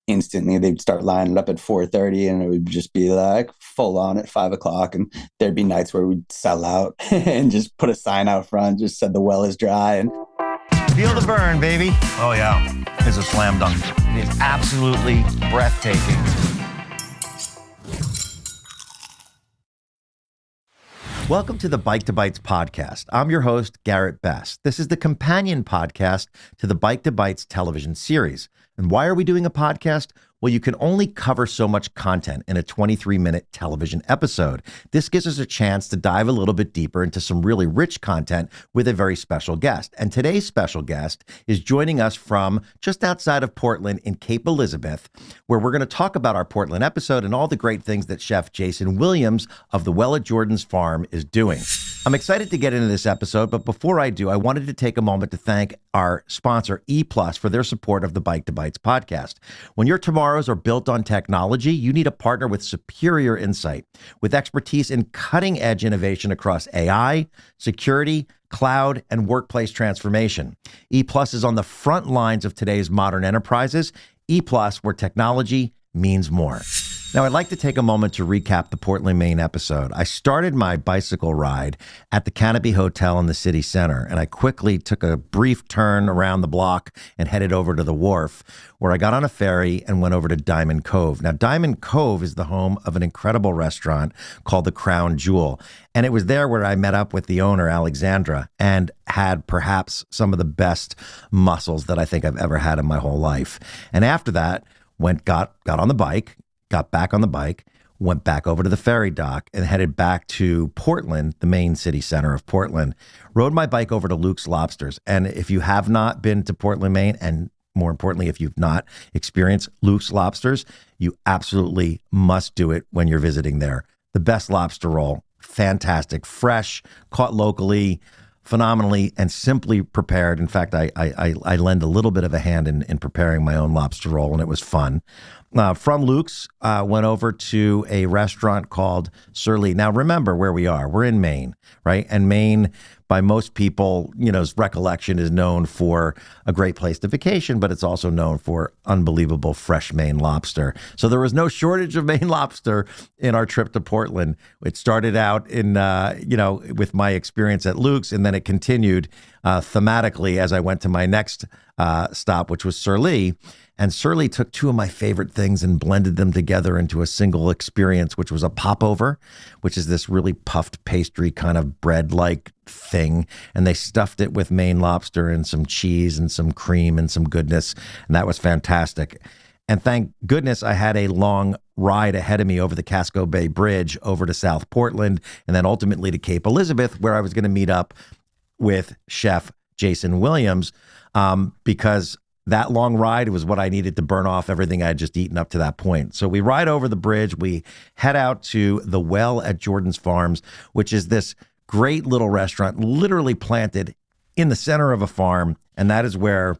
instantly. They'd start lining up at 4:30, and it would just be like full on at 5 o'clock. And there'd be nights where we'd sell out and just put a sign out front, just said the well is dry. And feel the burn, baby. Oh yeah, it's a slam dunk. It is absolutely breathtaking. Welcome to the Bike to Bites podcast. I'm your host, Garrett Bess. This is the companion podcast to the Bike to Bites television series. And why are we doing a podcast? Well, you can only cover so much content in a 23-minute television episode. This gives us a chance to dive a little bit deeper into some really rich content with a very special guest. And today's special guest is joining us from just outside of Portland in Cape Elizabeth, where we're going to talk about our Portland episode and all the great things that Chef Jason Williams of the Well at Jordan's Farm is doing. I'm excited to get into this episode, but before I do, I wanted to take a moment to thank our sponsor, E+ for their support of the Bike to Bites podcast. When your tomorrows are built on technology, you need a partner with superior insight, with expertise in cutting-edge innovation across AI, security, cloud, and workplace transformation. E+ is on the front lines of today's modern enterprises. E+, where technology means more. Now, I'd like to take a moment to recap the Portland, Maine episode. I started my bicycle ride at the Canopy Hotel in the city center, and I quickly took a brief turn around the block and headed over to the wharf, where I got on a ferry and went over to Diamond Cove. Now, Diamond Cove is the home of an incredible restaurant called the Crown Jewel, and it was there where I met up with the owner, Alexandra, and had perhaps some of the best mussels that I think I've ever had in my whole life. And after that, got on the bike, got back on the bike, went back over to the ferry dock and headed back to Portland, the main city center of Portland, rode my bike over to Luke's Lobsters. And if you have not been to Portland, Maine, and more importantly, if you've not experienced Luke's Lobsters, you absolutely must do it when you're visiting there. The best lobster roll, fantastic, fresh, caught locally, phenomenally, and simply prepared. In fact, I lend a little bit of a hand in preparing my own lobster roll, and it was fun. From Luke's, went over to a restaurant called Surly. Now, remember where we are. We're in Maine, right? And Maine, by most people, recollection is known for a great place to vacation, but it's also known for unbelievable fresh Maine lobster. So there was no shortage of Maine lobster in our trip to Portland. It started out in, with my experience at Luke's, and then it continued thematically as I went to my next stop, which was Surly. And Surly took two of my favorite things and blended them together into a single experience, which was a popover, which is this really puffed pastry kind of bread-like thing. And they stuffed it with Maine lobster and some cheese and some cream and some goodness. And that was fantastic. And thank goodness I had a long ride ahead of me over the Casco Bay Bridge over to South Portland and then ultimately to Cape Elizabeth, where I was going to meet up with Chef Jason Williams, because that long ride was what I needed to burn off everything I had just eaten up to that point. So we ride over the bridge. We head out to the Well at Jordan's Farms, which is this great little restaurant literally planted in the center of a farm. And that is where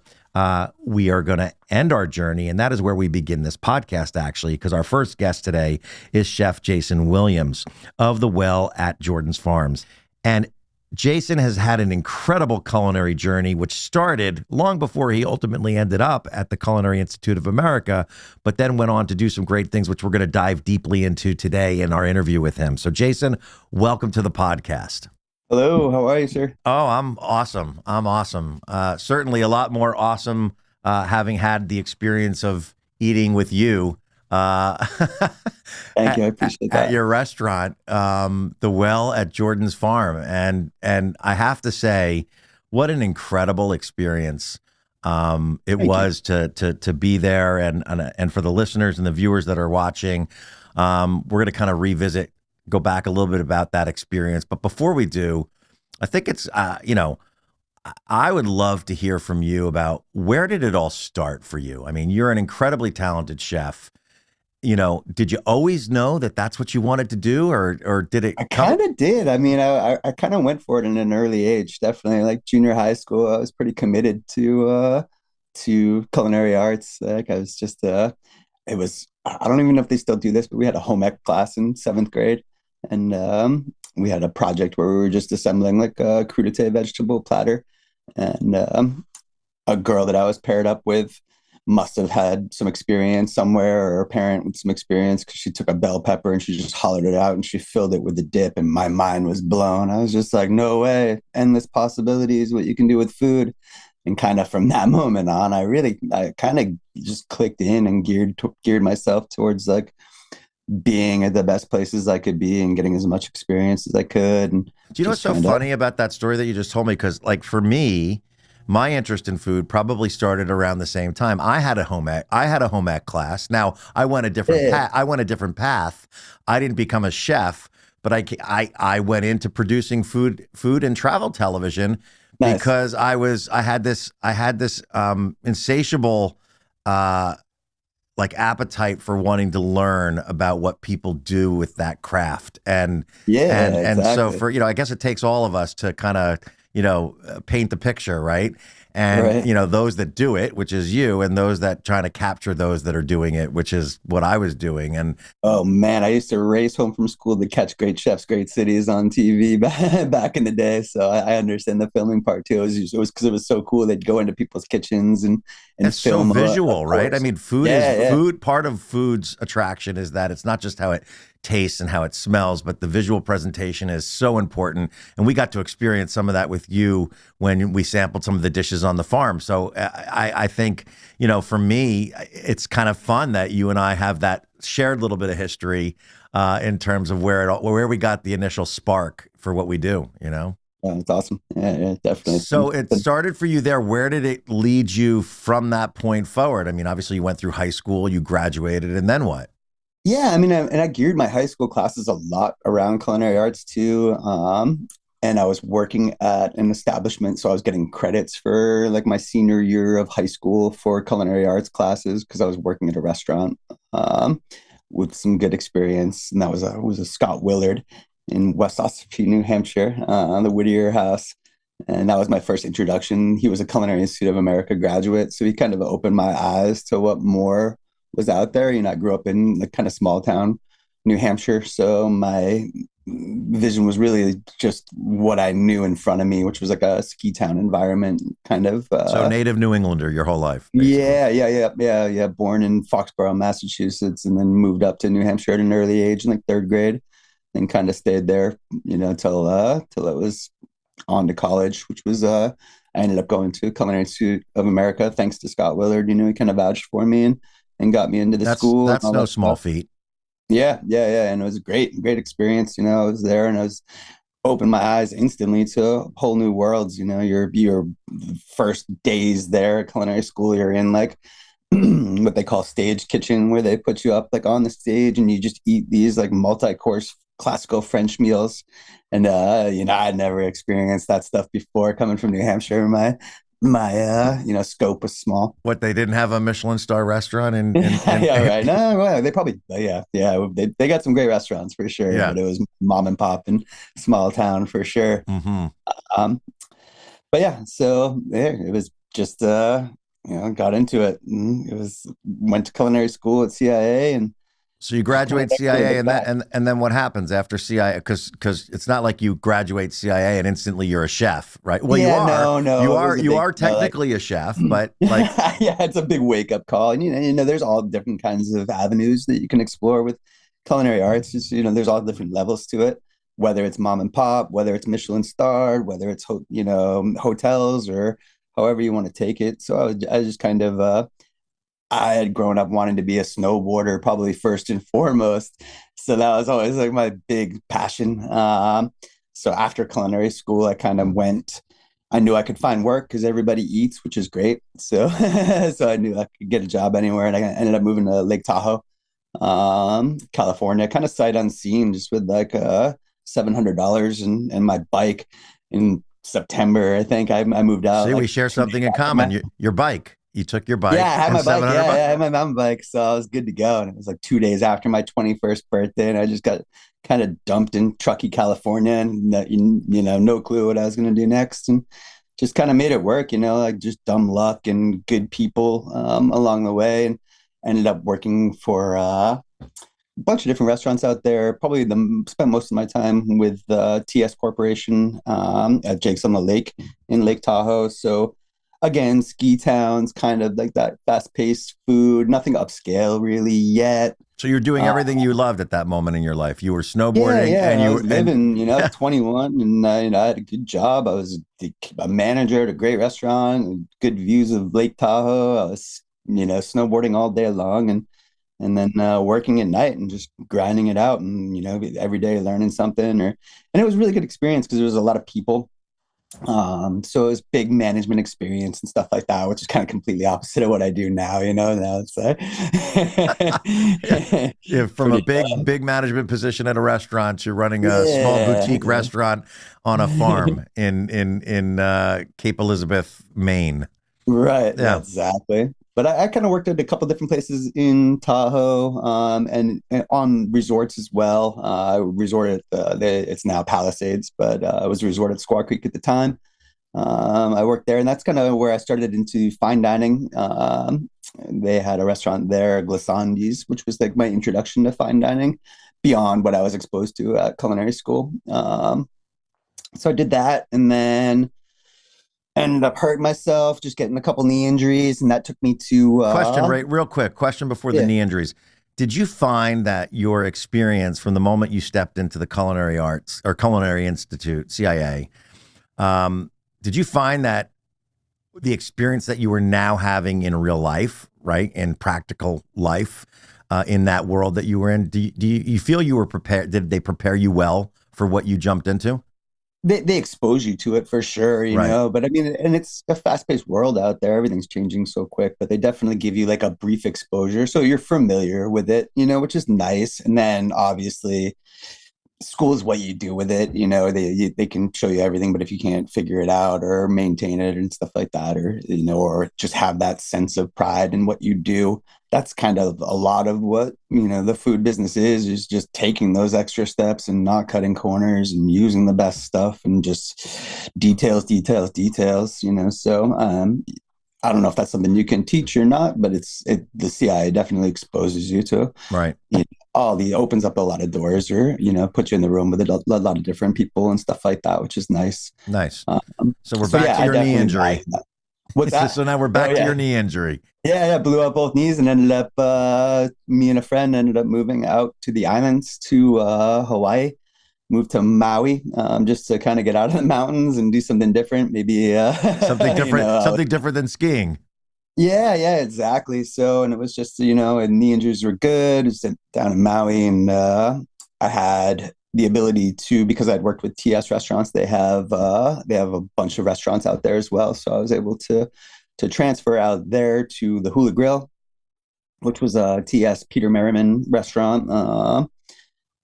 we are going to end our journey. And that is where we begin this podcast, actually, because our first guest today is Chef Jason Williams of the Well at Jordan's Farms. And Jason has had an incredible culinary journey, which started long before he ultimately ended up at the Culinary Institute of America, but then went on to do some great things, which we're going to dive deeply into today in our interview with him. So Jason, welcome to the podcast. hello, how are you, sir? Oh, I'm awesome. Certainly a lot more awesome having had the experience of eating with you. Thank you, I appreciate that. At your restaurant, the Well at Jordan's Farm, and I have to say, what an incredible experience it was to be there, and for the listeners and the viewers that are watching, we're going to kind of go back a little bit about that experience. But before we do, I think it's I would love to hear from you about where did it all start for you? I mean, you're an incredibly talented chef. Did you always know that that's what you wanted to do, or did it? I kind of did. I mean, I kind of went for it in an early age. Definitely, like junior high school, I was pretty committed to culinary arts. Like I was just it was. I don't even know if they still do this, but we had a home ec class in seventh grade, and we had a project where we were just assembling like a crudité vegetable platter, and a girl that I was paired up with must have had some experience somewhere, or a parent with some experience, because she took a bell pepper and she just hollowed it out and she filled it with the dip, and my mind was blown. I was just like, no way, endless possibilities, what you can do with food. And kind of from that moment on, I kind of just clicked in and geared myself towards like being at the best places I could be and getting as much experience as I could. And Do you know what's just so kind of, funny about that story that you just told me? Because, like, for me, my interest in food probably started around the same time. I had a home ec class. Now, yeah, I went a different path. I didn't become a chef, but I went into producing food and travel television nice. because I had this insatiable uh, like appetite for wanting to learn about what people do with that craft. Yeah, And so exactly. for, I guess it takes all of us to kind of, paint the picture, right? And, Right. those that do it, which is you, and those that trying to capture those that are doing it, which is what I was doing. And Oh man, I used to race home from school to catch Great Chefs, Great Cities on TV back in the day. So I understand the filming part too. It was because it was so cool. They'd go into people's kitchens and it's so film a visual, right? I course. mean, Yeah, yeah. part of food's attraction is that it's not just how it tastes and how it smells, but the visual presentation is so important. And we got to experience some of that with you when we sampled some of the dishes on the farm. So I think, for me, it's kind of fun that you and I have that shared little bit of history in terms of where we got the initial spark for what we do. It's awesome. Yeah, yeah, definitely. So it started for you there. Where did it lead you from that point forward? I mean, obviously you went through high school, you graduated, and then what? Yeah, I mean, and I geared my high school classes a lot around culinary arts too. And I was working at an establishment, so I was getting credits for like my senior year of high school for culinary arts classes because I was working at a restaurant with some good experience, and that was a Scott Willard in West Ossipee, New Hampshire, on the Whittier House. And that was my first introduction. He was a Culinary Institute of America graduate, so he kind of opened my eyes to what more was out there. I grew up in the kind of small town, New Hampshire, so my vision was really just what I knew in front of me, which was like a ski town environment, kind of. So native New Englander your whole life, basically. Yeah, yeah, yeah, yeah, yeah. Born in Foxborough, Massachusetts, and then moved up to New Hampshire at an early age, in like third grade, and kind of stayed there, till I was on to college, which was I ended up going to Culinary Institute of America thanks to Scott Willard. He kind of vouched for me and got me into the school and That's all no that small stuff. feat. Yeah, yeah, yeah, and it was a great experience. I was there and I was opened my eyes instantly to whole new worlds. Your first days there at culinary school, you're in like what they call stage kitchen, where they put you up like on the stage and you just eat these like multi-course classical French meals. And I'd never experienced that stuff before coming from New Hampshire. My scope was small. What, they didn't have a Michelin star restaurant Yeah, right. No, well, they probably, yeah, yeah. They got some great restaurants for sure, yeah. but it was mom and pop and small town for sure. Hmm. Um, but yeah, so yeah, it was just got into it. And it was went to culinary school at CIA and So you kind of graduate never really CIA, looked and then back. and then what happens after CIA? Because it's not like you graduate CIA and instantly you're a chef, right? Well, you Yeah, are. no, no, it was a You big are like technically a chef, but like, yeah, it's a big wake up call. And there's all different kinds of avenues that you can explore with culinary arts. Just, there's all different levels to it, whether it's mom and pop, whether it's Michelin starred, whether it's hotels or however you want to take it. So I just kind of I had grown up wanting to be a snowboarder, probably first and foremost. So that was always like my big passion. So after culinary school, I kind of went. I knew I could find work because everybody eats, which is great. So, so I knew I could get a job anywhere, and I ended up moving to Lake Tahoe, California, kind of sight unseen, just with like $700 and my bike. In September, I think I moved out see, we like share 2 days something in after common. Your bike. You took your yeah, I bike had and my seven bike. hundred Yeah, bucks. yeah, I had my mountain bike, so I was good to go. And it was like 2 days after my 21st birthday, and I just got kind of dumped in Truckee, California, and no clue what I was going to do next, and just kind of made it work. Like just dumb luck and good people along the way, and ended up working for a bunch of different restaurants out there. Probably spent most of my time with TS Corporation at Jake's on the Lake in Lake Tahoe. So again, ski towns, kind of like that fast-paced food, nothing upscale really yet. So you're doing Uh, everything you loved at that moment in your life. You were yeah, snowboarding yeah, and I you was were, and living, I was 21 and I had a good job. I was a manager at a great restaurant, and good views of Lake Tahoe. I was, snowboarding all day long and then working at night and just grinding it out and, every day learning something and it was a really good experience because there was a lot of people. So it was big management experience and stuff like that, which is kind of completely opposite of what I do now, now it's yeah, from a pretty big management position at a restaurant, you're running a small yeah, boutique restaurant on a farm in Cape Elizabeth, Maine. right, yeah, Yeah. exactly. But I kind of worked at a couple different places in Tahoe, and on resorts as well. I resorted, it's now Palisades, but I was a resort at Squaw Creek at the time. I worked there, and that's kind of where I started into fine dining. They had a restaurant there, Glissandis, which was like my introduction to fine dining beyond what I was exposed to at culinary school. So I did that, and then ended up hurting myself, just getting a couple knee injuries, and that took me to Question, right? Real quick question before the yeah. knee injuries. Did you find that your experience from the moment you stepped into the Culinary Arts or Culinary Institute, CIA, did you find that the experience that you were now having in real life, right, in practical life, in that world that you were in, do you feel you were prepared? Did they prepare you well for what you jumped into? They expose you to it for sure, Right. but I mean, and it's a fast-paced world out there. Everything's changing so quick, but they definitely give you like a brief exposure. So you're familiar with it, which is nice. And then obviously school is what you do with it. They can show you everything, but if you can't figure it out or maintain it and stuff like that, or just have that sense of pride in what you do, that's kind of a lot of what the food business is just taking those extra steps and not cutting corners and using the best stuff and just details, details, details. So I don't know if that's something you can teach or not, but the CIA definitely exposes you to Right. opens up a lot of doors, or puts you in the room with a lot of different people and stuff like that, which is nice. Nice. So we're So back yeah, to I your knee definitely value injury. that. What's that? So now we're Oh back to your yeah, knee injury. yeah. Blew out both knees and ended up me and a friend ended up moving out to the islands to Hawaii. Moved to Maui, just to kind of get out of the mountains and do something different. Maybe Something different, know. something different than skiing. Yeah, yeah, exactly. So, and it was just, and knee injuries were good. It was down in Maui, and I had the ability to, because I'd worked with TS restaurants, they have a bunch of restaurants out there as well. So I was able to transfer out there to the Hula Grill, which was a TS Peter Merriman restaurant.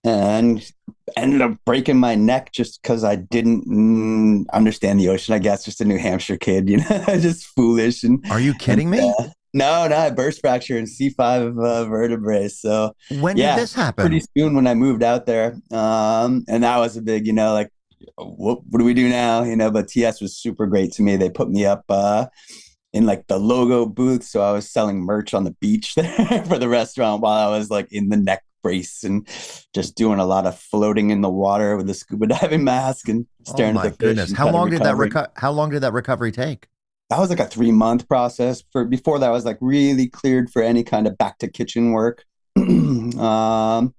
And ended up breaking my neck just because I didn't understand the ocean. I guess just a New Hampshire kid, just foolish Are you and kidding me? no, I burst fracture in C5 vertebrae. So When did yeah, this pretty happen? soon when I moved out there, and that was a big, like, what do we do now? But TS was super great to me. They put me up in like the logo booth. So I was selling merch on the beach there for the restaurant while I was like in the neck brace and just doing a lot of floating in the water with the scuba diving mask and Oh staring at my the fish goodness. and How kind of long did that recovering. how long did that recovery take? That was like a 3 month process. Before that, I was like really cleared for any kind of back to kitchen work. Where,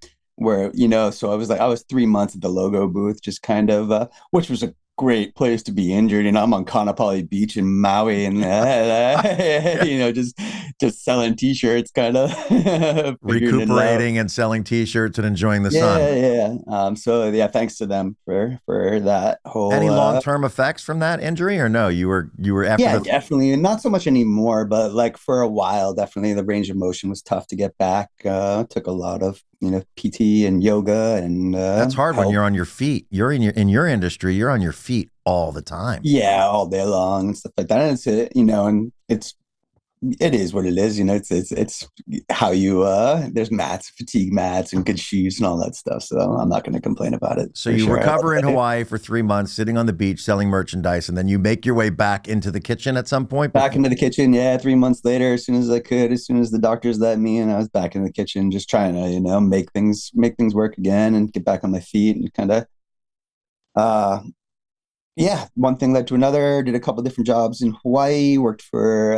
so I was 3 months at the logo booth, just kind of, which was a great place to be injured. I'm on Kaanapali Beach in Maui and, Yeah. just selling t-shirts, kind of figuring it out. Recuperating and selling t-shirts and enjoying the sun. Yeah, yeah. So yeah, thanks to them for that whole Any long-term effects from that injury or no? You were after yeah, the definitely. And not so much anymore, but like for a while, definitely the range of motion was tough to get back. Took a lot of, PT and yoga and That's hard when help. you're on your feet. You're in your industry, you're on your feet all the time. Yeah, all day long and stuff like that. And and it is what it is. It's how you there's mats, fatigue mats and good shoes and all that stuff. So I'm not gonna complain about it So for you sure. recover in Hawaii for 3 months, sitting on the beach selling merchandise, and then you make your way back into the kitchen at some point Back before. into the kitchen, yeah, 3 months later, as soon as I could, as soon as the doctors let me, and I was back in the kitchen, just trying to, make things work again and get back on my feet and kind of uh yeah, one thing led to another. Did a couple different jobs in Hawaii. Worked for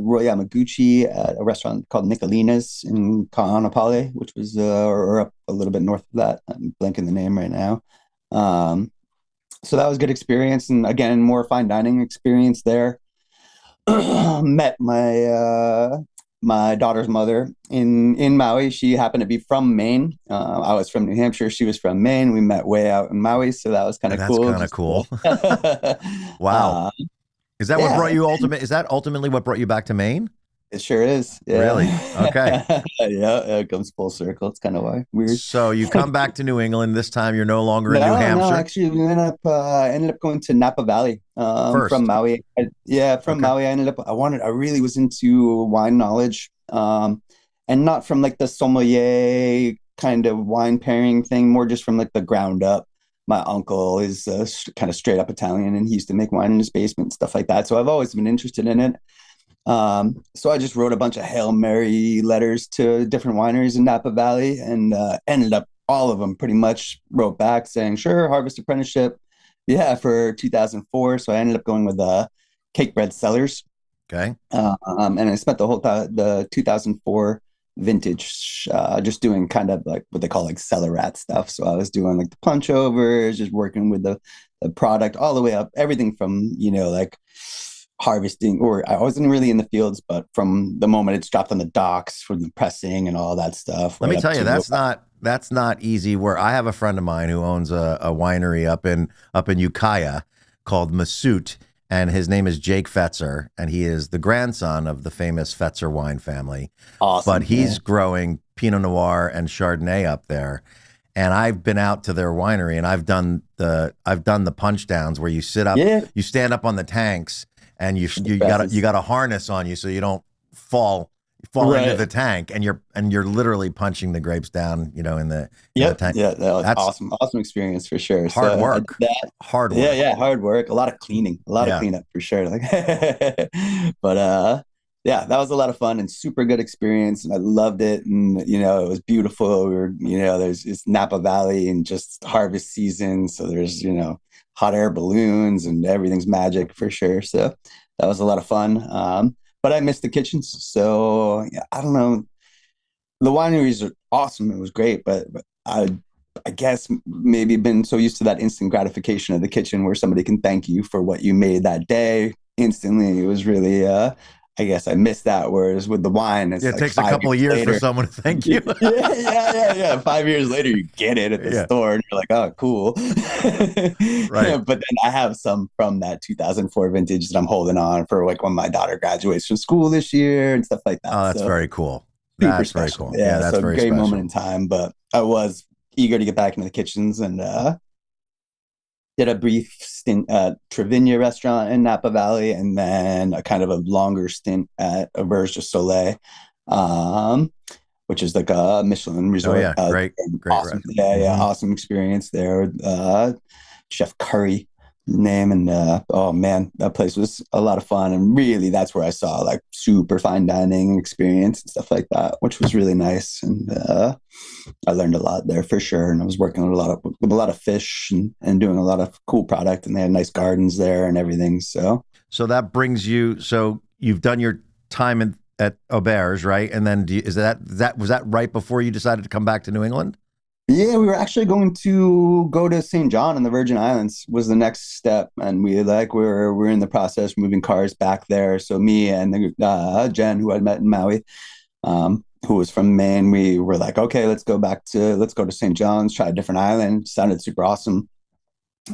Roy Yamaguchi at a restaurant called Nicolina's in Ka'anapale, which was or up a little bit north of that. I'm blanking the name right now. Um, so that was a good experience, and again, more fine dining experience there. Met my daughter's mother in Maui. She happened to be from Maine. I was from New Hampshire. She was from Maine. We met way out in Maui, so that was kind of That's cool. kind of Just cool. Wow. uh, Is that what yeah, brought you is that ultimately what brought you back to Maine? it sure is. Really? Okay. Yeah, yeah, it comes full circle. It's kind of why weird. So you come back to New England. This time you're no longer in New No, no, Hampshire. actually, we ended up going to Napa Valley from First. Maui. Yeah, from Okay. Maui. I really was into wine knowledge, and not from like the sommelier kind of wine pairing thing, more just from like the ground up. My uncle is kind of straight up Italian, and he used to make wine in his basement, stuff like that. So I've always been interested in it. So I just wrote a bunch of Hail Mary letters to different wineries in Napa Valley and ended up all of them pretty much wrote back saying, sure, harvest apprenticeship. Yeah, for 2004. So I ended up going with Cake Bread Cellars. Okay. And I spent the whole the 2004 vintage just doing kind of like what they call like cellar rat stuff. So I was doing like the punch overs, just working with the product all the way up, everything from, like harvesting, or I wasn't really in the fields, but from the moment it's dropped on the docks for the pressing and all that stuff, Let right me up tell you, to that's not easy. Where I have a friend of mine who owns a winery up in Ukiah called Masut, and his name is Jake Fetzer, and he is the grandson of the famous Fetzer wine family. But awesome. Yeah. he's growing Pinot Noir and Chardonnay up there. And I've been out to their winery, and I've done the punch downs where you sit up, Yeah. you stand up on the tanks, and you The you got a, you presses. got a harness on you so you don't fall into Right. the tank, and you're literally punching the grapes down, in the Yep. tank. Yeah. That was That's awesome. Awesome experience for sure. hard So I did work, that. hard Yeah. work. Yeah. Hard work. A lot of cleaning. A lot of Yeah. cleanup for sure. Like, but yeah, that was a lot of fun and super good experience. And I loved it. And it was beautiful. We were, there's it's Napa Valley and just harvest season. So there's, hot air balloons and everything's magic for sure. So that was a lot of fun. But I missed the kitchens. So yeah, I don't know. The wineries are awesome. It was great, but I guess maybe been so used to that instant gratification of the kitchen where somebody can thank you for what you made that day instantly. It was really, I guess I missed that. Whereas with the wine, Yeah, it's it like takes a five couple of years years for later. someone to thank Yeah, you. yeah, yeah, yeah. 5 years later, you get it at the Yeah, store, and you're like, "Oh, cool." right. But then I have some from that 2004 vintage that I'm holding on for, like when my daughter graduates from school this year and stuff like that. Oh, that's So very cool. super That's very special. cool. Yeah, Yeah, that's so very great moment in special. time. But I was eager to get back into the kitchens and did a brief stint at Trevinia restaurant in Napa Valley, and then a kind of a longer stint at Auberge du Soleil, um, which is like a Michelin Oh resort. yeah, great, great Awesome, restaurant. yeah, yeah, Hmm. awesome experience there. Chef Curry name, and oh man, that place was a lot of fun, and really that's where I saw like super fine dining experience and stuff like that, which was really nice. And I learned a lot there for sure. And I was working with a lot of fish and doing a lot of cool product, and they had nice gardens there and everything. So So that brings you. So you've done your time at Auberge, right? And then was that right before you decided to come back to New England? yeah, we were actually going to go to St. John in the Virgin Islands was the next step, and we're in the process of moving cars back there. So me and Jen, who I met in Maui, who was from Maine, we were like, okay, let's go to St. John's, try a different island. Sounded super awesome,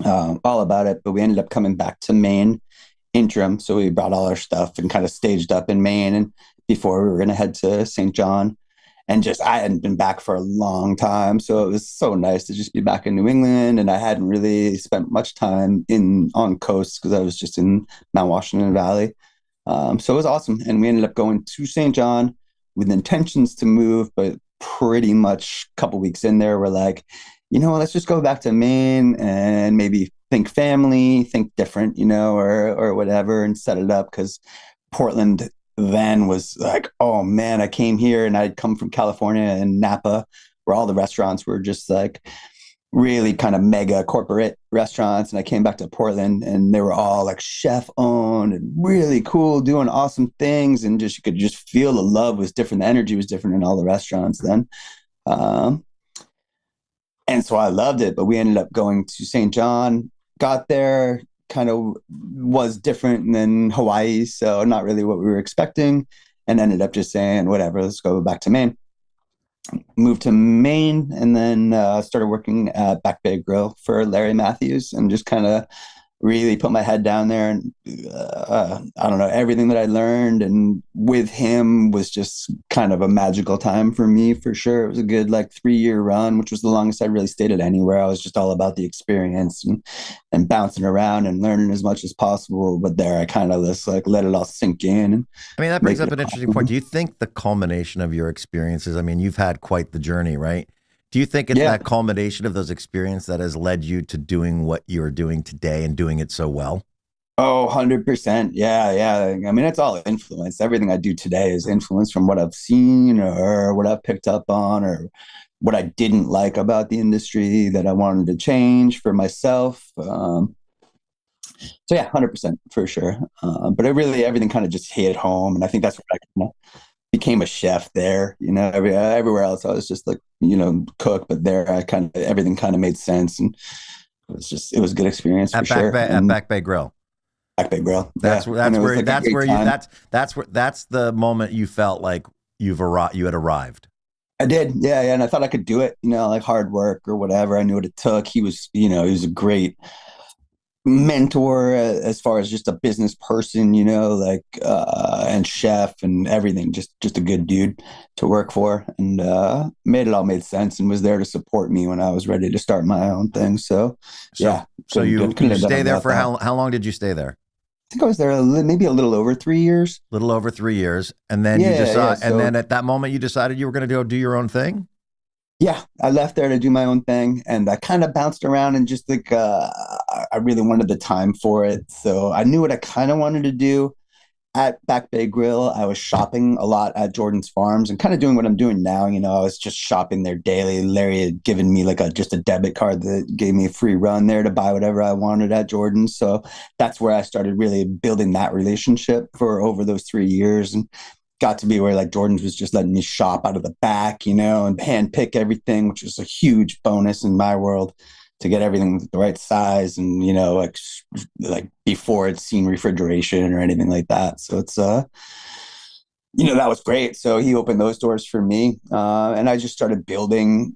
all about it. But we ended up coming back to Maine interim, so we brought all our stuff and kind of staged up in Maine, and before we were going to head to St. John. And just I hadn't been back for a long time, so it was so nice to just be back in New England. And I hadn't really spent much time in on coast because I was just in Mount Washington Valley. So it was awesome. And we ended up going to St. John with intentions to move, but pretty much a couple weeks in there, we're like, let's just go back to Maine and maybe think family, think different, or whatever, and set it up because Portland then was like, oh man, I came here and I'd come from California and Napa, where all the restaurants were just like really kind of mega corporate restaurants. And I came back to Portland and they were all like chef owned and really cool, doing awesome things. And just, you could just feel the love was different. The energy was different in all the restaurants then. Um, and so I loved it, but we ended up going to St. John, got there, kind of was different than Hawaii. So not really what we were expecting, and ended up just saying, whatever, let's go back to Maine. Moved to Maine and then started working at Back Bay Grill for Larry Matthews and just kind of really put my head down there. And I don't know, everything that I learned and with him was just kind of a magical time for me, for sure. It was a good like 3-year run, which was the longest I really stayed at anywhere. I was just all about the experience and bouncing around and learning as much as possible. But there, I kind of just like let it all sink in. And I mean, that brings up an interesting point. Do you think the culmination of your experiences, I mean, you've had quite the journey, right? Do you think it's that culmination of those experiences that has led you to doing what you're doing today and doing it so well? Oh, 100%. Yeah, yeah. I mean, it's all influence. Everything I do today is influenced from what I've seen or what I've picked up on or what I didn't like about the industry that I wanted to change for myself. So yeah, 100% for sure. But it really, everything kind of just hit home. And I think that's what I kind of became a chef there. Everywhere else I was just like, cook, but there I kind of, everything kind of made sense. And it was a good experience for sure. At Back Bay Grill. Back Bay Grill. That's the moment you felt like you had arrived. I did. Yeah. Yeah. And I thought I could do it, like hard work or whatever. I knew what it took. He was a great mentor as far as just a business person, and chef and everything, just a good dude to work for, and made sense and was there to support me when I was ready to start my own thing. So yeah. So you stay there for how long did you stay there? I think I was there maybe a little over 3 years. Little over 3 years. And then and then at that moment you decided you were going to go do your own thing? Yeah, I left there to do my own thing, and I kind of bounced around and just like I really wanted the time for it. So I knew what I kind of wanted to do at Back Bay Grill. I was shopping a lot at Jordan's Farms and kind of doing what I'm doing now. I was just shopping there daily. Larry had given me like just a debit card that gave me a free run there to buy whatever I wanted at Jordan's. So that's where I started really building that relationship for over those 3 years, and got to be where like Jordan's was just letting me shop out of the back, and hand pick everything, which was a huge bonus in my world to get everything the right size and, like before it's seen refrigeration or anything like that. So it's, that was great. So he opened those doors for me. And I just started building,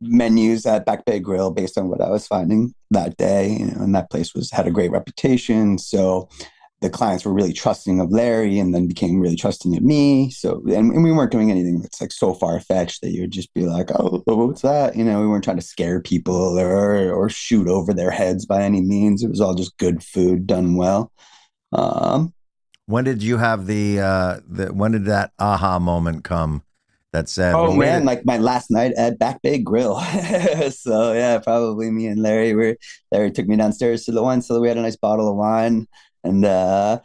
menus at Back Bay Grill based on what I was finding that day, and that place had a great reputation. So the clients were really trusting of Larry and then became really trusting of me. So, and we weren't doing anything that's like so far fetched that you would just be like, oh, what's that? We weren't trying to scare people or shoot over their heads by any means. It was all just good food done well. When did you have when did that aha moment come that said, oh man, like my last night at Back Bay Grill. So yeah, probably me and Larry Larry took me downstairs to the wine cellar. We had a nice bottle of wine. And I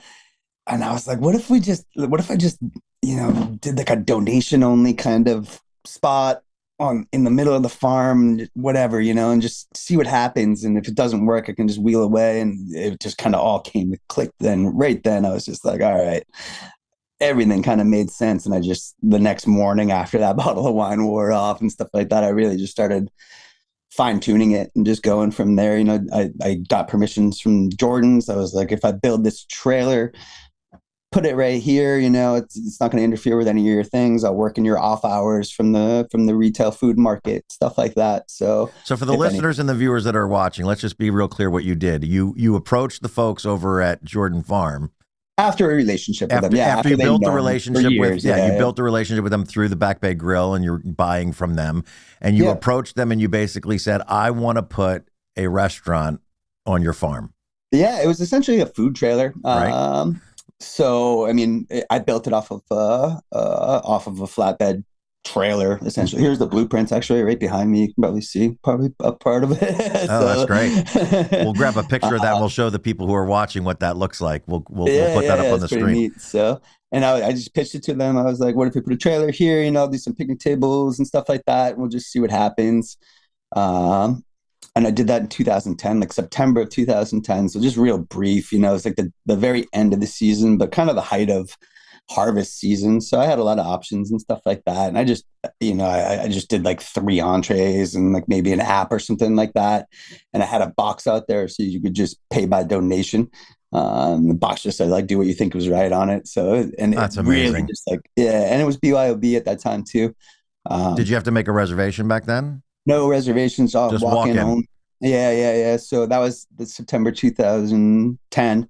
was like, what if I just, did like a donation only kind of spot in the middle of the farm, whatever, and just see what happens. And if it doesn't work, I can just wheel away. And it just kind of all clicked then. Right then I was just like, all right, everything kind of made sense. And the next morning after that bottle of wine wore off and stuff like that, I really just started fine tuning it and just going from there. I got permissions from Jordan's. I was like, if I build this trailer, put it right here, it's not going to interfere with any of your things. I'll work in your off hours from the retail food market, stuff like that. So for the listeners and the viewers that are watching, let's just be real clear what you did. You approached the folks over at Jordan Farm. After a relationship with them. Yeah, after you built the relationship with built the relationship with them through the Back Bay Grill and you're buying from them, and you approached them and you basically said, I want to put a restaurant on your farm. Yeah, it was essentially a food trailer. Right. So I mean, I built it off of a flatbed trailer, essentially. Here's the blueprints actually right behind me. You can probably see a part of it. Oh, that's great. We'll grab a picture of that. We'll show the people who are watching what that looks like. We'll put that up on the screen. Neat. So, and I just pitched it to them. I was like, what if we put a trailer here, do some picnic tables and stuff like that. And we'll just see what happens. Um, and I did that in 2010, like September of 2010. So just real brief, it's like the very end of the season, but kind of the height of harvest season. So I had a lot of options and stuff like that. And I just, I just did like three entrees and like maybe an app or something like that. And I had a box out there so you could just pay by donation. The box just said like do what you think was right on it. So and it That's really amazing. just like yeah, and it was BYOB at that time too. Did Um, you have to make a reservation back then? no reservations, all Just walk walk in in. only. Yeah, yeah, yeah. So that was the September 2010.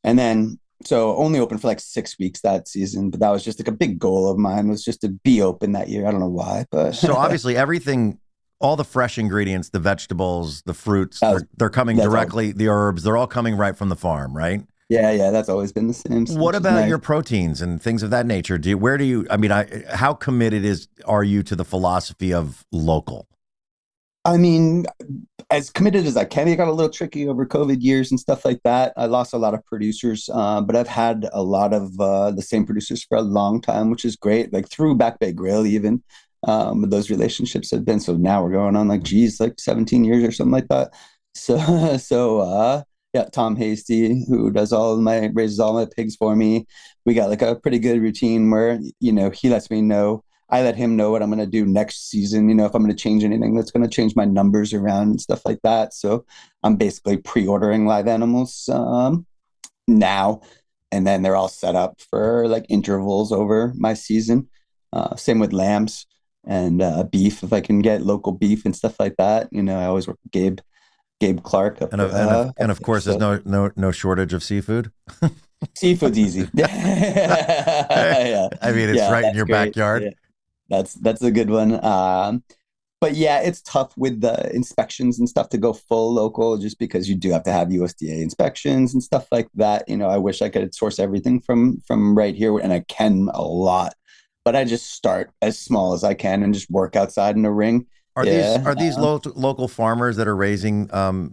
And then so only open for like 6 weeks that season, but that was just like a big goal of mine was just to be open that year. I don't know why, but So obviously everything, all the fresh ingredients, the vegetables, the fruits, that was they're coming that's all. directly, the herbs, they're all coming right from the farm, right? Yeah, yeah, that's always been the same, What which is about nice. your proteins and things of that nature? Where do you, I mean, how committed are you to the philosophy of local? I mean, as committed as I can. It got a little tricky over COVID years and stuff like that. I lost a lot of producers, but I've had a lot of the same producers for a long time, which is great. Like through Back Bay Grill, even those relationships have been. So now we're going on like, geez, like 17 years or something like that. So, yeah, Tom Hasty, who does raises all my pigs for me. We got like a pretty good routine where, he lets me know I let him know what I'm going to do next season. If I'm going to change anything that's going to change my numbers around and stuff like that. So I'm basically pre-ordering live animals now, and then they're all set up for like intervals over my season. Same with lambs and beef. If I can get local beef and stuff like that, I always work with Gabe Clark up And up of there. course, there's So no shortage of seafood. seafood's easy. Yeah, I mean, it's yeah, right in that's your great. backyard. Yeah. That's a good one. But yeah, it's tough with the inspections and stuff to go full local just because you do have to have USDA inspections and stuff like that. I wish I could source everything from right here, and I can a lot, but I just start as small as I can and just work outside in a ring. Are Yeah, these local farmers that are raising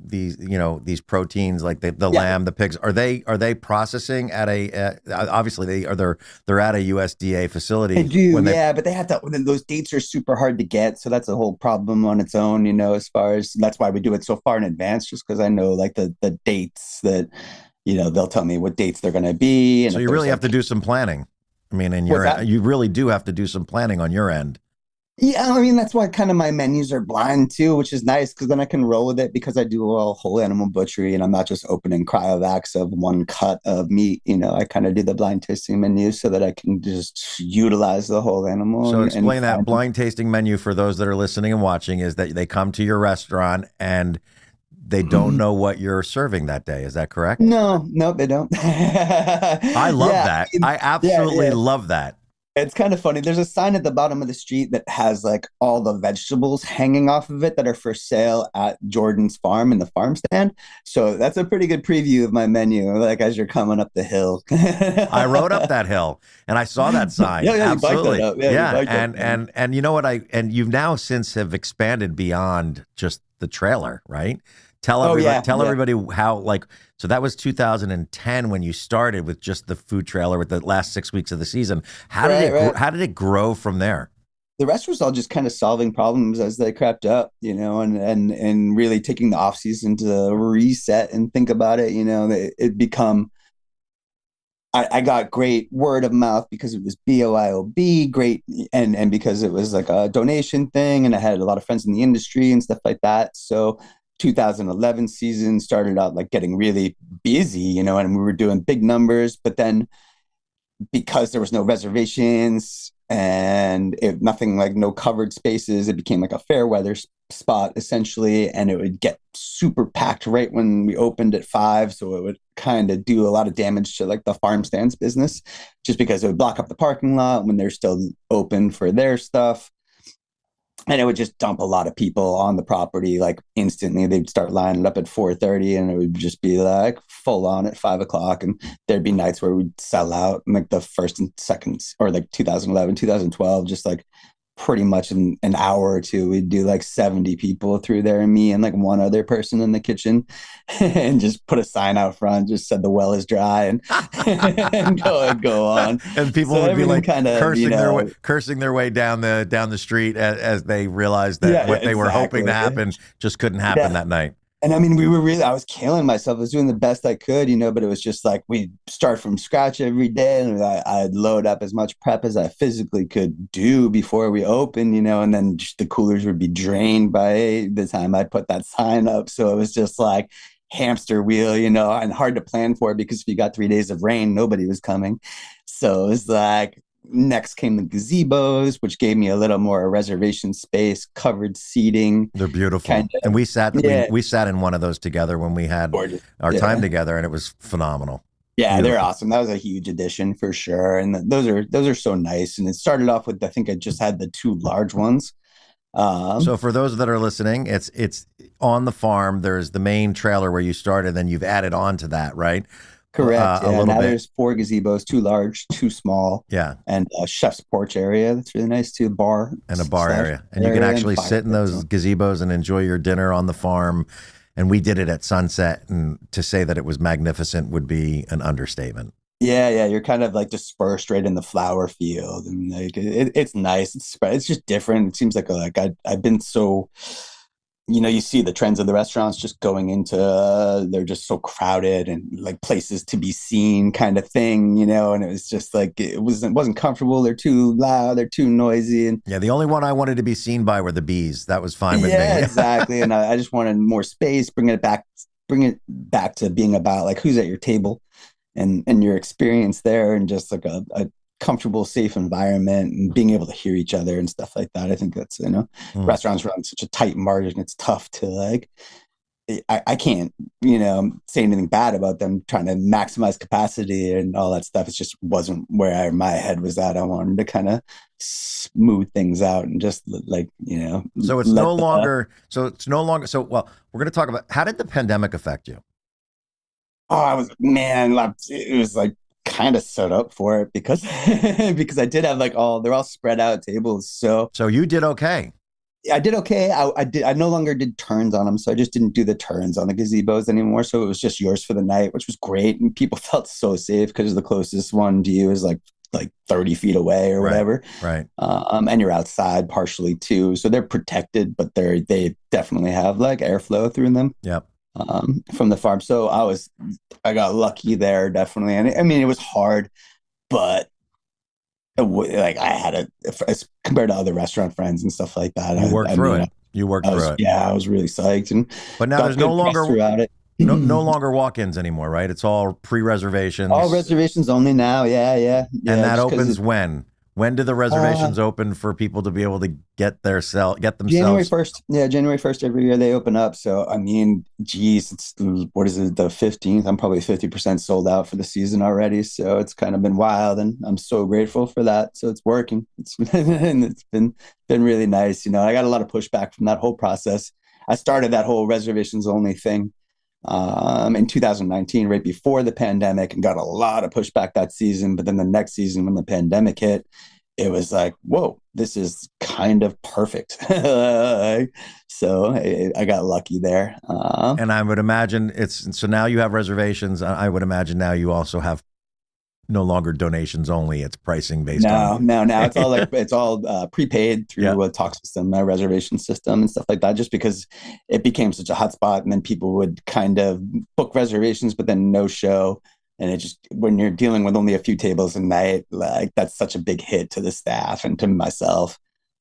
these these proteins like the yeah. lamb, the pigs? Are they processing at a obviously they're at a USDA I facility do, when they yeah, but they have to. Those dates are super hard to get, so that's a whole problem on its own. As far as that's why we do it so far in advance, just because I know like the dates that they'll tell me what dates they're going to be, and so if you there's really have like to do some planning. I mean, what's that? you really do have to do some planning on your end. Yeah, I mean that's why kind of my menus are blind too, which is nice because then I can roll with it because I do a whole animal butchery and I'm not just opening cryovacs of one cut of meat. I kind of do the blind tasting menu so that I can just utilize the whole animal So and explain that find. blind tasting menu for those that are listening and watching is that they come to your restaurant and they don't know what you're serving that day. Is that correct? No, no, they don't. I love Yeah, that. I yeah, absolutely yeah. love that. It's kind of funny. There's a sign at the bottom of the street that has like all the vegetables hanging off of it that are for sale at Jordan's farm in the farm stand. So that's a pretty good preview of my menu, like as you're coming up the hill. I rode up that hill and I saw that sign. Yeah, yeah, you biked that Absolutely. up. Yeah, you Yeah. biked up. And you know what and you've now since have expanded beyond just the trailer, right? Oh yeah, Tell yeah. everybody how so that was 2010 when you started with just the food trailer with the last 6 weeks of the season. Right, right. How did it grow from there? The rest was all just kind of solving problems as they crept up, and really taking the off season to reset and think about it. It become I got great word of mouth because it was BOIOB, great, and because it was like a donation thing, and I had a lot of friends in the industry and stuff like that. So 2011 season started out like getting really busy, and we were doing big numbers, but then because there was no reservations and nothing like no covered spaces, it became like a fair weather spot essentially, and it would get super packed right when we opened at 5, so it would kind of do a lot of damage to like the farm stands business just because it would block up the parking lot when they're still open for their stuff, and it would just dump a lot of people on the property like instantly. They'd start lining up at 4:30 and it would just be like full on at 5 o'clock, and there'd be nights where we'd sell out in like the first and second, or like 2011, 2012, just like pretty much in an hour or two, we'd do like 70 people through there, and me and like one other person in the kitchen, and just put a sign out front, just said the well is dry, and and go on. And people So would be everything like kind of, cursing their way down the street as they realized that yeah, what they were hoping to exactly. happen just couldn't happen Yeah. that night. And I mean, we were really, I was killing myself. I was doing the best I could, but it was just like we start from scratch every day. And I'd load up as much prep as I physically could do before we open, and then just the coolers would be drained by the time I put that sign up. So it was just like hamster wheel, and hard to plan for because if you got 3 days of rain, nobody was coming. So it was like, next came the gazebos, which gave me a little more reservation space, covered seating, They're beautiful. kind And of, yeah, we sat in one of those together when we had gorgeous. our time Yeah. together, and it was phenomenal. Yeah, they're Beautiful. awesome. That was a huge addition for sure. And those are so nice. And it started off with, I think I just had the two large ones. So Um, for those that are listening, it's on the farm. There's the main trailer where you started, then you've added on to that, right? Correct. A Yeah. little Now bit. there's four gazebos, two large, two small, Yeah. and a chef's porch area. That's really nice too. Bar And a bar slash area. And you can area and actually sit in fireplace. those gazebos and enjoy your dinner on the farm. And we did it at sunset. And to say that it was magnificent would be an understatement. Yeah, yeah, you're kind of like dispersed right in the flower field, and like it's nice. It's just different. It seems like I've been so, you see the trends of the restaurants just going into they're just so crowded and like places to be seen kind of thing, and it was just like it wasn't comfortable. They're too loud, they're too noisy, and Yeah. The only one I wanted to be seen by were the bees. That was fine with yeah, me. exactly. And I just wanted more space, bring it back to being about like who's at your table and your experience there, and just like a comfortable, safe environment, and being able to hear each other and stuff like that. I think that's, Mm. restaurants run such a tight margin. It's tough to like, I can't, say anything bad about them trying to maximize capacity and all that stuff. It just wasn't where my head was at. I wanted to kind of smooth things out and just like, So it's let no the, longer, well, we're going to talk about how did the pandemic affect you? oh, I was, man, like, it was like kind of set up for it because because I did have like they're all spread out tables. So So you did okay. I did okay. I no longer did turns on them, so I just didn't do the turns on the gazebos anymore. So it was just yours for the night, which was great, and people felt so safe because the closest one to you is like 30 feet away or Right. whatever. Right. And you're outside partially too, so they're protected, but they definitely have like airflow through them Yep. from the farm. So I got lucky there definitely, and I mean it was hard, but like I had as compared to other restaurant friends and stuff like that. You worked I through mean, it. You worked I through was it. yeah, I was really psyched and But now there's got no good press longer throughout it. no longer walk-ins anymore, right? It's all All pre-reservations. reservations only now. Yeah, yeah, And yeah. that Just because opens when? When do the uh, reservations open for people to be able to get January themselves? 1st. Yeah, January 1st every year they open up. So I mean, geez, it's what is it, the 15th? I'm probably 50% sold out for the season already. So it's kind of been wild, and I'm so grateful for that. So it's working. And it's been really nice. I got a lot of pushback from that whole process. I started that whole reservations only thing in 2019, right before the pandemic, and got a lot of pushback that season. But then the next season, when the pandemic hit, it was like, whoa, this is kind of perfect. So I got lucky there. And I would imagine it's so now you have reservations. I would imagine now you also have no longer donations only. It's pricing based on. Now it's all prepaid Yeah. through a talk system, a reservation system, and stuff like that. Just because it became such a hot spot, and then people would kind of book reservations, but then no show. And it just when you're dealing with only a few tables a night, like that's such a big hit to the staff and to myself.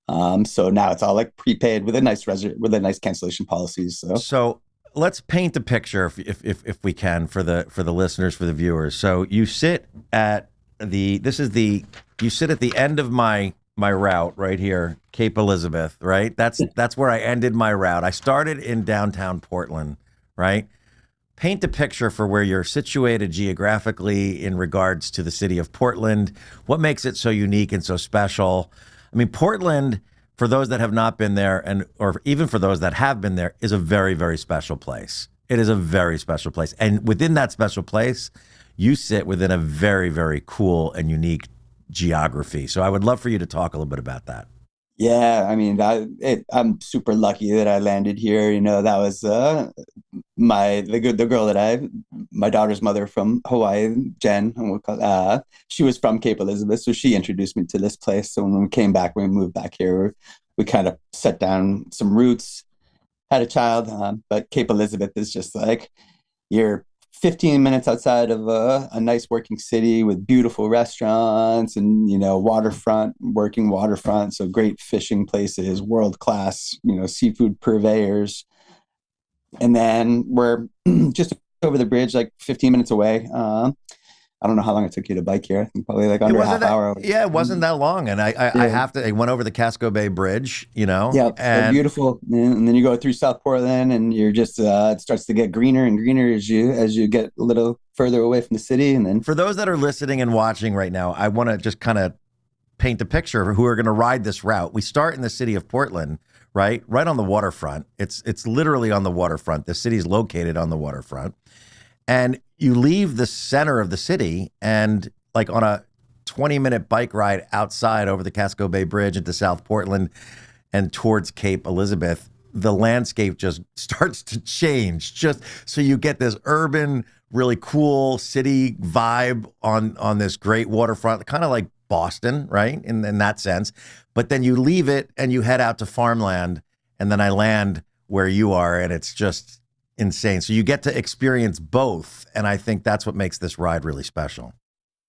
So now it's all like prepaid with with a nice cancellation policy. So So let's paint a picture, if we can, for the listeners, for the viewers. So you sit at you sit at the end of my route right here, Cape Elizabeth, right? That's where I ended my route. I started in downtown Portland, right? Paint a picture for where you're situated geographically in regards to the city of Portland. What makes it so unique and so special? I mean, Portland, for those that have not been there, or even for those that have been there, is a very, very special place. It is a very special place. And within that special place, you sit within a very, very cool and unique geography. So I would love for you to talk a little bit about that. Yeah, I mean, I'm super lucky that I landed here. That was the girl that my daughter's mother from Hawaii, Jen, and she was from Cape Elizabeth, so she introduced me to this place. So when we came back, when we moved back here, we kind of set down some roots, had a child. But Cape Elizabeth is just like you're 15 minutes outside of a nice working city with beautiful restaurants and waterfront, working waterfront, so great fishing places, world class seafood purveyors. And then we're just over the bridge, like 15 minutes away. I don't know how long it took you to bike here. I think probably like It under a wasn't half that, hour. yeah, it wasn't that long. And I Yeah. have to, I went over the Casco Bay Bridge, Yeah, so and beautiful. And then you go through South Portland, and you're just it starts to get greener and greener as you get a little further away from the city. And then for those that are listening and watching right now, I want to just kind of paint a picture of who are going to ride this route. We start in the city of Portland, right on the waterfront. It's literally on the waterfront. The city's located on the waterfront, and you leave the center of the city, and like on a 20-minute bike ride outside over the Casco Bay Bridge into South Portland and towards Cape Elizabeth, the landscape just starts to change. Just so you get this urban, really cool city vibe on this great waterfront, kind of like Boston, right? In that sense. But then you leave it and you head out to farmland, and then I land where you are, and it's just insane. So you get to experience both, and I think that's what makes this ride really special.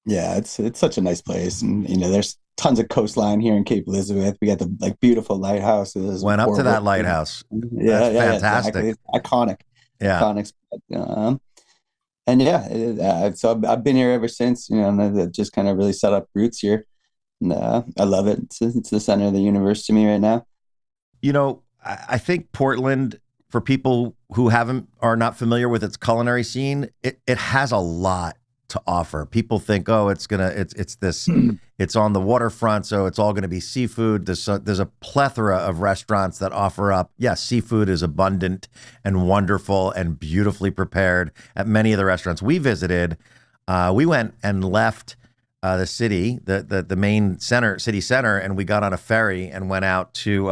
yeah, it's such a nice place, and there's tons of coastline here in Cape Elizabeth. We got the like beautiful lighthouses, Went up to Port that Wilson. lighthouse. That's Yeah, exactly. fantastic. It's iconic, Yeah. iconic spot. And yeah, so I've been here ever since. And I've just kind of really set up roots here, and I love it. It's the center of the universe to me right now. I think Portland, for people who haven't are not familiar with its culinary scene, it has a lot to offer. People think, oh, it's on the waterfront, so it's all going to be seafood. There's a plethora of restaurants that offer up. Yes, seafood is abundant and wonderful and beautifully prepared at many of the restaurants we visited. We went and left the city, the main city center, and we got on a ferry and went out to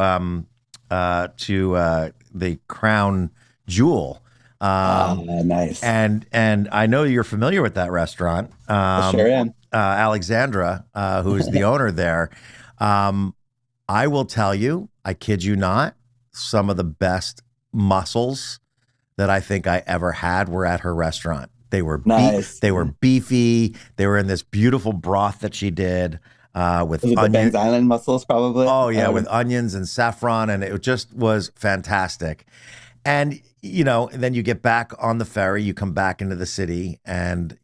the Crown Jewel. Nice. And I know you're familiar with that restaurant, I sure am. Alexandra, who is the owner there. I will tell you, I kid you not, some of the best mussels that I think I ever had were at her restaurant. Nice. They were beefy. They were in this beautiful broth that she did with Was it the Ben's onion. Island mussels, probably? Oh yeah, with onions and saffron, and it just was fantastic. And then you get back on the ferry, you come back into the city, and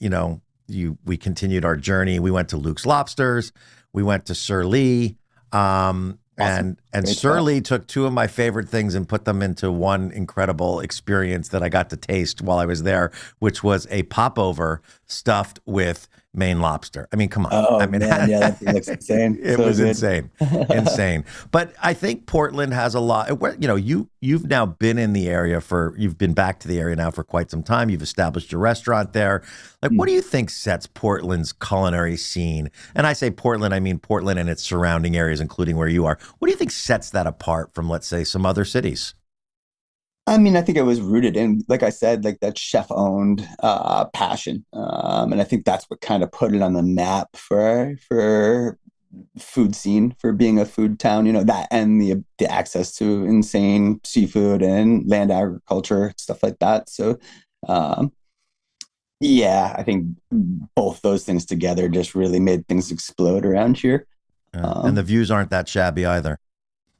we continued our journey. We went to Luke's Lobsters, we went to Sir Lee, Awesome. and Great Sir spot. Lee took two of my favorite things and put them into one incredible experience that I got to taste while I was there, which was a popover stuffed with Maine lobster. I mean, come on. Oh I mean, man, yeah, that thing looks insane. it So was good. insane, insane. But I think Portland has a lot. You've now been in the area you've been back to the area now for quite some time. You've established your restaurant there. Like, what do you think sets Portland's culinary scene? And I say Portland, I mean Portland and its surrounding areas, including where you are. What do you think sets that apart from, let's say, some other cities? I mean, I think it was rooted in, like I said, like that chef-owned passion, and I think that's what kind of put it on the map for food scene, for being a food town. That and the access to insane seafood and land agriculture, stuff like that. So, um, yeah, I think both those things together just really made things explode around here. And the Um, views aren't that shabby either.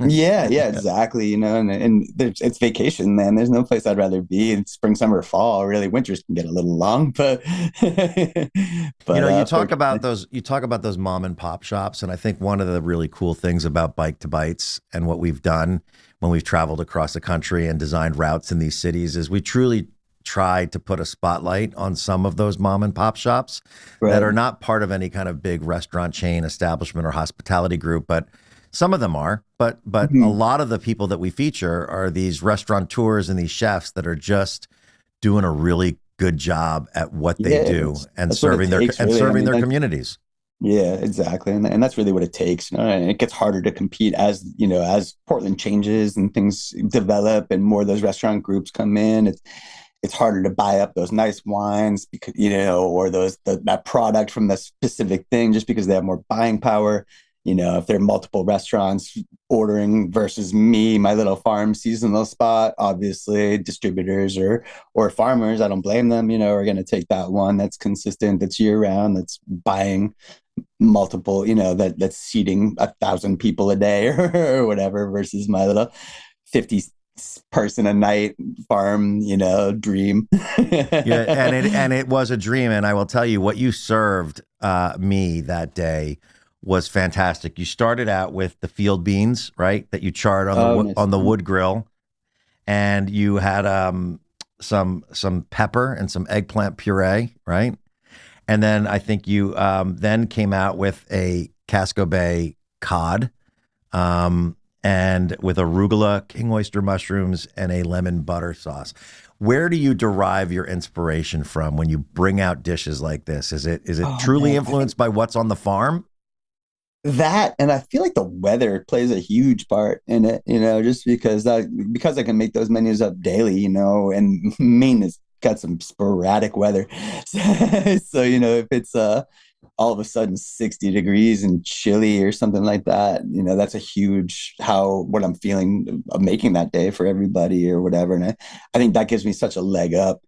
Yeah, exactly. And it's vacation, man. There's no place I'd rather be in spring, summer, fall. Really, winters can get a little long, but You but know, fortunately, you talk about those mom and pop shops, and I think one of the really cool things about Bike to Bites and what we've done when we've traveled across the country and designed routes in these cities is we truly try to put a spotlight on some of those mom and pop shops that right. are not part of any kind of big restaurant chain, establishment, or hospitality group, but some of them are. But a Mhm. lot of the people that we feature are these restaurateurs and these chefs that are just doing a really good job at what they Yeah, do and that's what it takes, and really. I serving mean, their like communities. Yeah, exactly. And that's really what it takes. And it gets harder to compete as, as Portland changes and things develop and more of those restaurant groups come in. It's harder to buy up those nice wines because, or that product from the specific thing just because they have more buying power. If there are multiple restaurants ordering versus me, my little farm seasonal spot, obviously distributors or farmers, I don't blame them, are going to take that one that's consistent, that's year round, that's buying multiple, that's seating 1,000 people a day or whatever versus my little 50 person a night farm, dream. Yeah, and it was a dream, and I will tell you what you served me that day was fantastic. You started out with the field beans, right, that you charred on the Oh, nice. on the wood grill, and you had some pepper and some eggplant puree, right? And then I think you then came out with a Casco Bay cod, um, and with arugula, king oyster mushrooms, and a lemon butter sauce. Where do you derive your inspiration from when you bring out dishes like this? Is it Oh truly man, I think influenced by what's on the farm? that, and I feel like the weather plays a huge part in it, just because I can make those menus up daily, and Maine has got some sporadic weather. So, if it's all of a sudden 60 degrees and chilly or something like that, that's a huge how what I'm feeling of making that day for everybody or whatever. And I think that gives me such a leg up.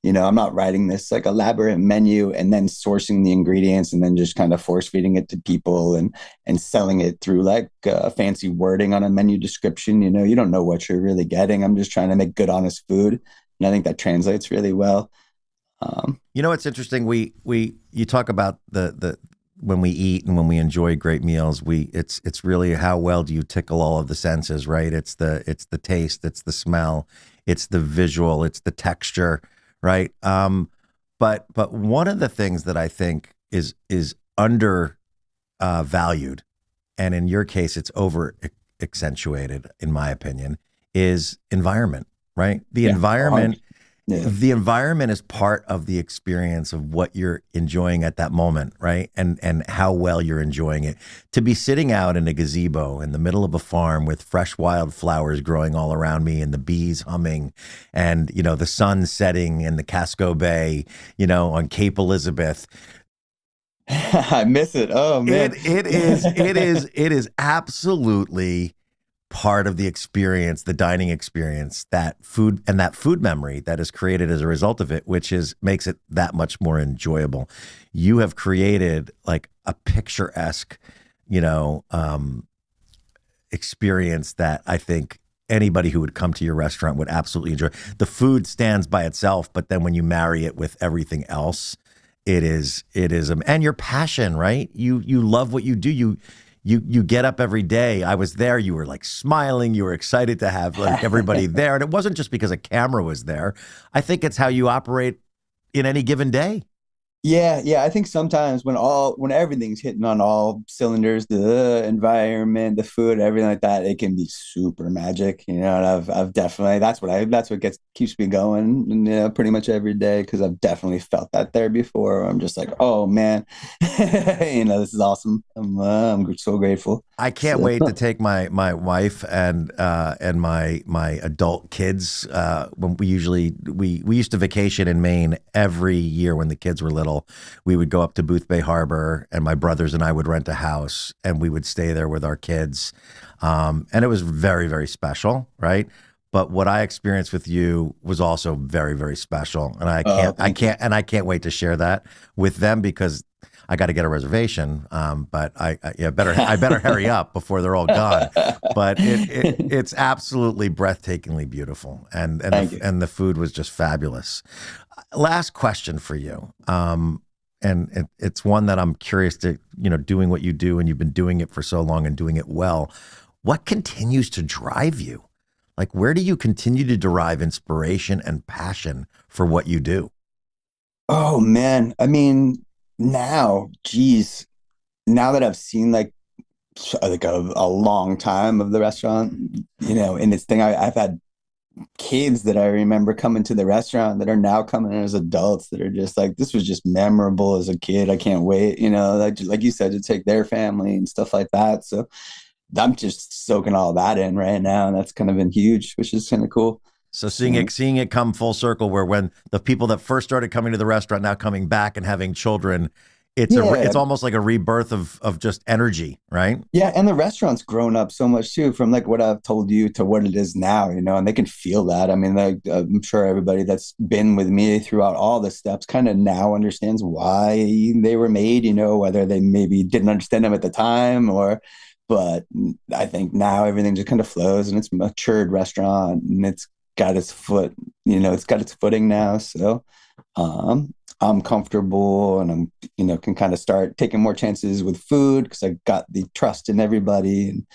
I'm not writing this like elaborate menu and then sourcing the ingredients and then just kind of force feeding it to people and selling it through like fancy wording on a menu description. You don't know what you're really getting. I'm just trying to make good, honest food, and I think that translates really well. Um, You know, it's interesting. We you talk about the when we eat and when we enjoy great meals, it's really how well do you tickle all of the senses, right? It's the taste, it's the smell, it's the visual, it's the texture, right? But one of the things that I think is under valued, and in your case, it's over accentuated, in my opinion, is environment, right? The yeah, 100. environment Yeah. the environment is part of the experience of what you're enjoying at that moment, right? And how well you're enjoying it. To be sitting out in a gazebo in the middle of a farm with fresh wildflowers growing all around me and the bees humming and the sun setting in the Casco Bay, on Cape Elizabeth. I miss it. Oh man. It is absolutely part of the experience, the dining experience, that food memory that is created as a result of it, which is makes it that much more enjoyable. You have created like a picturesque, you know, um, experience that I think anybody who would come to your restaurant would absolutely enjoy. The food stands by itself, but then when you marry it with everything else, and your passion, right? You love what you do. You get up every day. I was there. You were like smiling. You were excited to have like everybody there, and it wasn't just because a camera was there. I think it's how you operate in any given day. Yeah, yeah. I think sometimes when everything's hitting on all cylinders, the environment, the food, everything like that, it can be super magic, And I've definitely that's what keeps me going, pretty much every day because I've definitely felt that there before. I'm just like, oh man, this is awesome. I'm so grateful. I can't So wait to take my wife and my adult kids. When we used to vacation in Maine every year when the kids were little. We would go up to Booth Bay Harbor, and my brothers and I would rent a house, and we would stay there with our kids. And it was very, very special, right? But what I experienced with you was also very, very special, and thank you. I can't wait to share that with them because I got to get a reservation. But I better hurry up before they're all gone. But it's absolutely breathtakingly beautiful, Thank you. and the food was just fabulous. Last question for you. And it's one that I'm curious to, doing what you do and you've been doing it for so long and doing it well. What continues to drive you? Like, where do you continue to derive inspiration and passion for what you do? Oh man, I mean, geez, now that I've seen like a long time of the restaurant, in its thing, I've had kids that I remember coming to the restaurant that are now coming as adults that are just like, this was just memorable as a kid. I can't wait, like you said, to take their family and stuff like that. So I'm just soaking all that in right now. And that's kind of been huge, which is kind of cool. So seeing it come full circle, where when the people that first started coming to the restaurant now coming back and having children, it's almost like a rebirth of just energy, right? Yeah, and the restaurant's grown up so much too, from like what I've told you to what it is now, and they can feel that. I mean, like I'm sure everybody that's been with me throughout all the steps kind of now understands why they were made, whether they maybe didn't understand them at the time but I think now everything just kind of flows and it's a matured restaurant and it's got its footing now. So I'm comfortable and can kind of start taking more chances with food because I got the trust in everybody. And,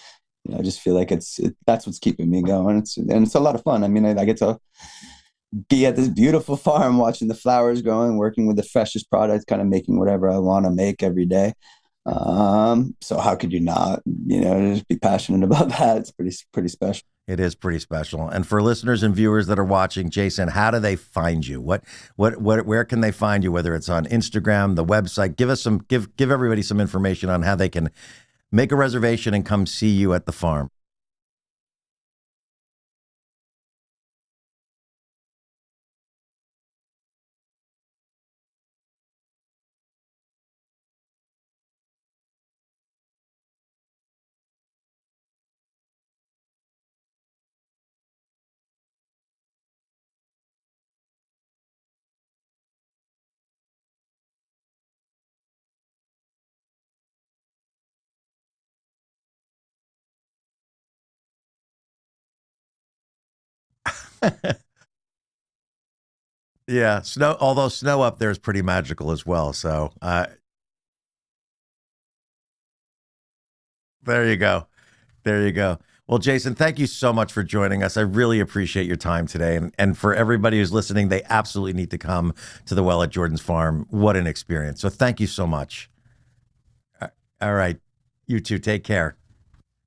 I just feel like that's what's keeping me going. It's a lot of fun. I mean, I get to be at this beautiful farm, watching the flowers growing, working with the freshest products, kind of making whatever I want to make every day. So how could you not, just be passionate about that? It's pretty special. It is pretty special. And for listeners and viewers that are watching, Jason, how do they find you? Where can they find you? Whether it's on Instagram, the website, give everybody some information on how they can make a reservation and come see you at the farm. Yeah, although snow up there is pretty magical as well. So there you go. There you go. Well, Jason, thank you so much for joining us. I really appreciate your time today. And for everybody who's listening, they absolutely need to come to the well at Jordan's Farm. What an experience. So thank you so much. All right. You too. Take care.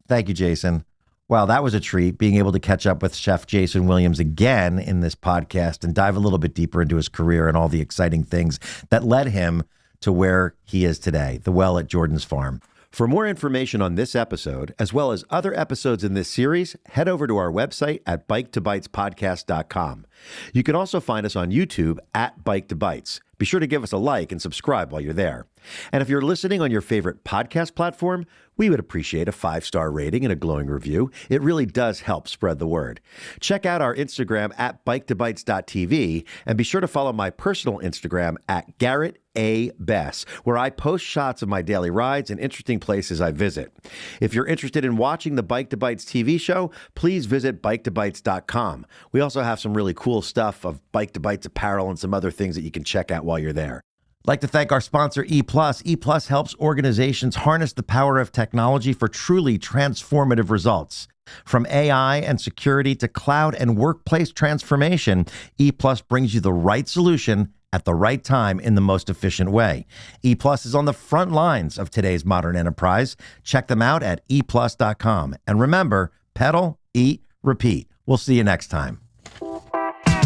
Thank you, Jason. Wow, that was a treat, being able to catch up with Chef Jason Williams again in this podcast and dive a little bit deeper into his career and all the exciting things that led him to where he is today, the well at Jordan's Farm. For more information on this episode, as well as other episodes in this series, head over to our website at bike2bitespodcast.com. You can also find us on YouTube at Bike to Bites. Be sure to give us a like and subscribe while you're there. And if you're listening on your favorite podcast platform, we would appreciate a 5-star rating and a glowing review. It really does help spread the word. Check out our Instagram at bike2bites.tv and be sure to follow my personal Instagram at Garrett A. Bess, where I post shots of my daily rides and interesting places I visit. If you're interested in watching the Bike to Bites TV show, please visit bike2bites.com. We also have some really cool stuff of Bike to Bites apparel and some other things that you can check out while you're there. I'd like to thank our sponsor, E+. E+ helps organizations harness the power of technology for truly transformative results. From AI and security to cloud and workplace transformation, E+ brings you the right solution at the right time in the most efficient way. E+ is on the front lines of today's modern enterprise. Check them out at eplus.com. And remember, pedal, eat, repeat. We'll see you next time.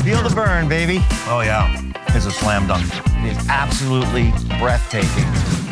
Feel the burn, baby. Oh, yeah. It's a slam dunk. It is absolutely breathtaking.